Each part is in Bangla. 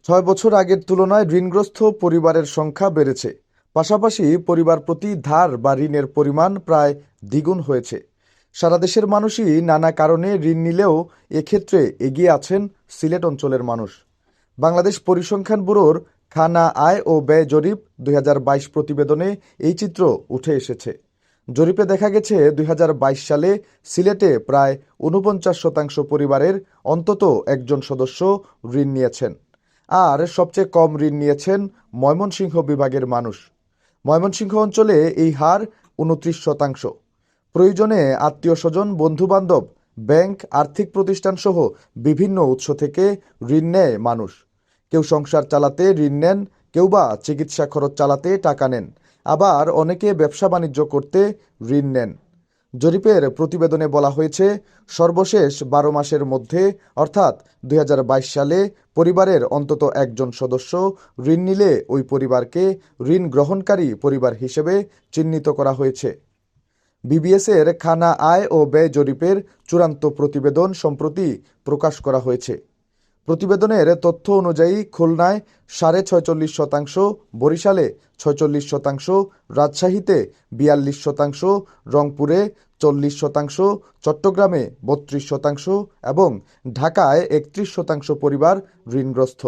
৬ বছর আগের তুলনায় ঋণগ্রস্ত পরিবারের সংখ্যা বেড়েছে। পাশাপাশি পরিবার প্রতি ধার বা ঋণের পরিমাণ প্রায় দ্বিগুণ হয়েছে। সারা দেশের মানুষই নানা কারণে ঋণ নিলেও এক্ষেত্রে এগিয়ে আছেন সিলেট অঞ্চলের মানুষ। বাংলাদেশ পরিসংখ্যান ব্যুরোর খানা আয় ও ব্যয় জরিপ ২০২২ প্রতিবেদনে এই চিত্র উঠে এসেছে। জরিপে দেখা গেছে ২০২২ সালে সিলেটে প্রায় ৪৯% পরিবারের অন্তত একজন সদস্য ঋণ নিয়েছেন। আর সবচেয়ে কম ঋণ নিয়েছেন ময়মনসিংহ বিভাগের মানুষ। ময়মনসিংহ অঞ্চলে এই হার ২৯%। প্রয়োজনে আত্মীয়-স্বজন, বন্ধু-বান্ধব, ব্যাংক, আর্থিক প্রতিষ্ঠান সহ বিভিন্ন উৎস থেকে ঋণ নেয় মানুষ। কেউ সংসার চালাতে ঋণ নেন, কেউ বা চিকিৎসা খরচ চালাতে টাকা নেন, আবার অনেকে ব্যবসা বাণিজ্য করতে ঋণ নেন। জরিপের প্রতিবেদনে বলা হয়েছে, সর্বশেষ ১২ মাসের মধ্যে অর্থাৎ ২০২২ সালে পরিবারের অন্তত একজন সদস্য ঋণ নিলে ওই পরিবারকে ঋণ গ্রহণকারী পরিবার হিসেবে চিহ্নিত করা হয়েছে। বিবিএসের খানা আয় ও ব্যয় জরিপের চূড়ান্ত প্রতিবেদন সম্প্রতি প্রকাশ করা হয়েছে। প্রতিবেদনের তথ্য অনুযায়ী খুলনায় 46.৫%, বরিশালে 46%, রাজশাহীতে 42%, রংপুরে 40%, চট্টগ্রামে 32% এবং ঢাকায় 31% পরিবার ঋণগ্রস্ত।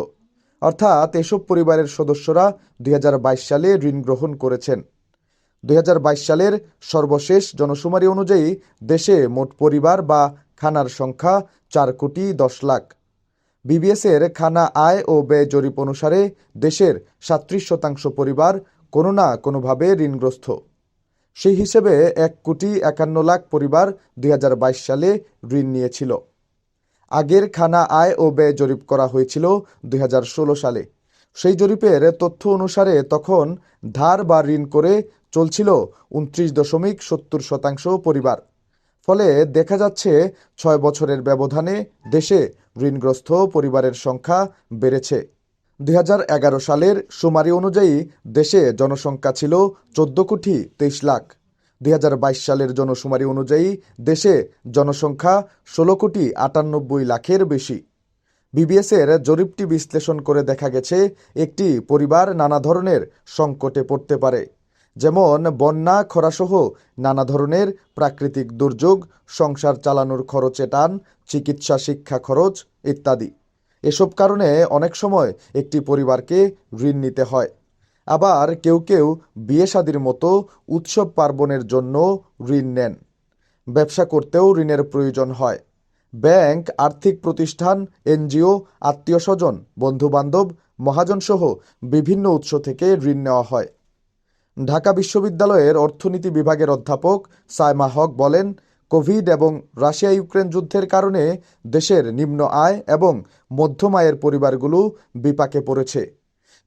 অর্থাৎ এসব পরিবারের সদস্যরা ২০২২ সালে ঋণ গ্রহণ করেছেন। ২০২২ সালের সর্বশেষ জনশুমারি অনুযায়ী দেশে মোট পরিবার বা খানার সংখ্যা 4,10,00,000। বিবিএসের খানা আয় ও ব্যয় জরিপ অনুসারে দেশের ৩৭% পরিবার কোনো না কোনোভাবে ঋণগ্রস্ত। সেই হিসেবে ১,৫১,০০,০০০ পরিবার ২০২২ সালে ঋণ নিয়েছিল। আগের খানা আয় ও ব্যয় জরিপ করা হয়েছিল ২০১৬ সালে। সেই জরিপের তথ্য অনুসারে তখন ধার বা ঋণ করে চলছিল ২৯.৭০% পরিবার। ফলে দেখা যাচ্ছে ৬ বছরের ব্যবধানে দেশে ঋণগ্রস্ত পরিবারের সংখ্যা বেড়েছে। ২০১১ সালের শুমারি অনুযায়ী দেশে জনসংখ্যা ছিল ১৪,২৩,০০,০০০। ২০২২ সালের জনশুমারি অনুযায়ী দেশে জনসংখ্যা ১৬,৯৮,০০,০০০-এর বেশি। বিবিএসের জরিপটি বিশ্লেষণ করে দেখা গেছে, একটি পরিবার নানা ধরনের সংকটে পড়তে পারে, যেমন বন্যা, খরাসহ নানা ধরনের প্রাকৃতিক দুর্যোগ, সংসার চালানোর খরচে টান, চিকিৎসা, শিক্ষা খরচ ইত্যাদি। এসব কারণে অনেক সময় একটি পরিবারকে ঋণ নিতে হয়। আবার কেউ কেউ বিয়ে শাদির মতো উৎসব পার্বণের জন্য ঋণ নেন। ব্যবসা করতেও ঋণের প্রয়োজন হয়। ব্যাংক, আর্থিক প্রতিষ্ঠান, এনজিও, আত্মীয়-স্বজন, বন্ধু-বান্ধব, মহাজনসহ বিভিন্ন উৎস থেকে ঋণ নেওয়া হয়। ঢাকা বিশ্ববিদ্যালয়ের অর্থনীতি বিভাগের অধ্যাপক সায়মা হক বলেন, কোভিড এবং রাশিয়া-ইউক্রেন যুদ্ধের কারণে দেশের নিম্ন আয় এবং মধ্যম আয়ের পরিবারগুলো বিপাকে পড়েছে।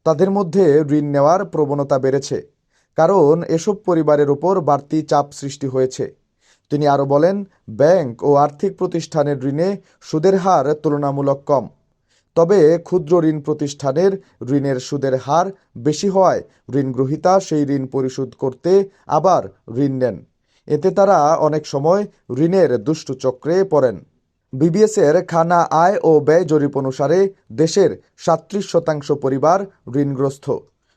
তাদের মধ্যে ঋণ নেওয়ার প্রবণতা বেড়েছে, কারণ এসব পরিবারের উপর বাড়তি চাপ সৃষ্টি হয়েছে। তিনি আরও বলেন, ব্যাংক ও আর্থিক প্রতিষ্ঠানের ঋণে সুদের হার তুলনামূলক কম। তবে ক্ষুদ্র ঋণ প্রতিষ্ঠানের ঋণের সুদের হার বেশি হওয়ায় ঋণগ্রহীতা সেই ঋণ পরিশোধ করতে আবার ঋণ নেন। এতে তারা অনেক সময় ঋণের দুষ্টু চক্রে পড়েন। বিবিএসের খানা আয় ও ব্যয় জরিপ অনুসারে দেশের ৩৭% পরিবার ঋণগ্রস্ত।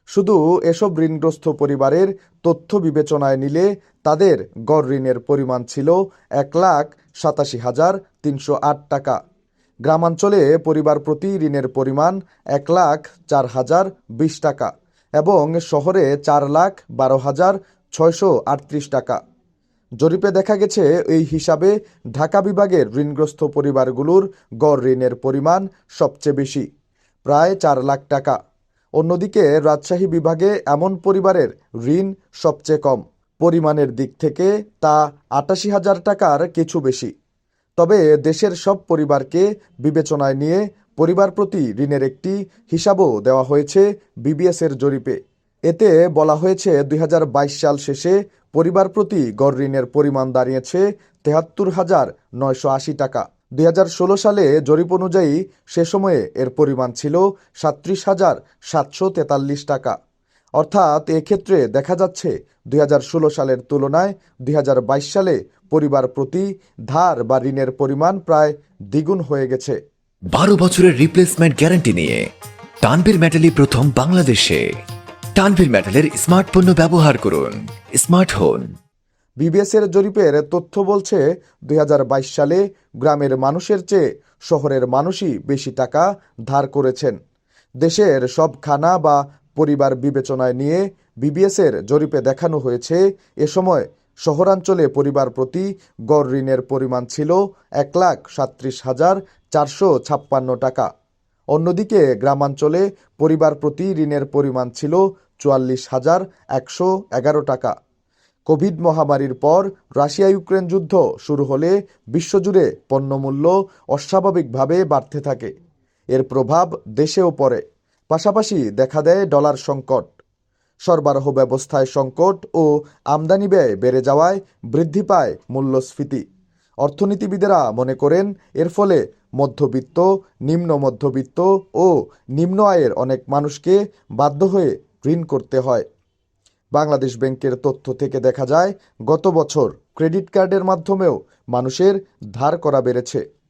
শুধু এসব ঋণগ্রস্ত পরিবারের তথ্য বিবেচনায় নিলে তাদের গড় ঋণের পরিমাণ ছিল ১,৮৭,৩০৮ টাকা। গ্রামাঞ্চলে পরিবার প্রতি ঋণের পরিমাণ ১,০৪,০২০ টাকা এবং শহরে ৪,১২,৬৩৮ টাকা। জরিপে দেখা গেছে, এই হিসাবে ঢাকা বিভাগের ঋণগ্রস্ত পরিবারগুলোর গড় ঋণের পরিমাণ সবচেয়ে বেশি, প্রায় ৪ লাখ টাকা। অন্যদিকে রাজশাহী বিভাগে এমন পরিবারের ঋণ সবচেয়ে কম। পরিমাণের দিক থেকে তা ৮৮,০০০ টাকার কিছু বেশি। তবে দেশের সব পরিবারকে বিবেচনায় নিয়ে পরিবার প্রতি ঋণের একটি হিসাবও দেওয়া হয়েছে বিবিএসের জরিপে। এতে বলা হয়েছে, ২০২২ সাল শেষে পরিবার প্রতি গড় ঋণের পরিমাণ দাঁড়িয়েছে ৭৩,৯৮০ টাকা। ২০১৬ সালে জরিপ অনুযায়ী সে সময়ে এর পরিমাণ ছিল ৩৭,৭৪৩ টাকা। অর্থাৎ এক্ষেত্রে দেখা যাচ্ছে ২০১৬ সালের তুলনায় ২০২২ সালে পরিবার প্রতি ধার বা ঋণের পরিমাণ প্রায় দ্বিগুণ হয়ে গেছে। 12 বছরের রিপ্লেসমেন্ট গ্যারান্টি নিয়ে তানভীর মেটালি প্রথম বাংলাদেশে। তানভীর মেটালের স্মার্ট পণ্য ব্যবহার করুন, স্মার্ট হন। বিবিএসের জরিপের তথ্য বলছে 2022 সালে গ্রামের মানুষের চেয়ে শহরের মানুষই বেশি টাকা ধার করেছেন। দেশের সব খানা বা পরিবার বিবেচনায় নিয়ে বিবিএসের জরিপে দেখানো হয়েছে, এ সময় শহরাঞ্চলে পরিবার প্রতি গড় ঋণের পরিমাণ ছিল 1,37,456 টাকা। অন্যদিকে গ্রামাঞ্চলে পরিবার প্রতি ঋণের পরিমাণ ছিল 44,111 টাকা। কোভিড মহামারীর পর রাশিয়া ইউক্রেন যুদ্ধ শুরু হলে বিশ্বজুড়ে পণ্যমূল্য অস্বাভাবিকভাবে বাড়তে থাকে। এর প্রভাব দেশেও পড়ে। পাশাপাশি দেখা দেয় ডলার সংকট। সরবরাহ ব্যবস্থায় সংকট ও আমদানি ব্যয় বেড়ে যাওয়ায় বৃদ্ধি পায় মূল্যস্ফীতি। অর্থনীতিবিদেরা মনে করেন, এর ফলে মধ্যবিত্ত, নিম্ন মধ্যবিত্ত ও নিম্ন আয়ের অনেক মানুষকে বাধ্য হয়ে ঋণ করতে হয়। বাংলাদেশ ব্যাংকের তথ্য থেকে দেখা যায়, গত বছর ক্রেডিট কার্ডের মাধ্যমেও মানুষের ধার করা বেড়েছে।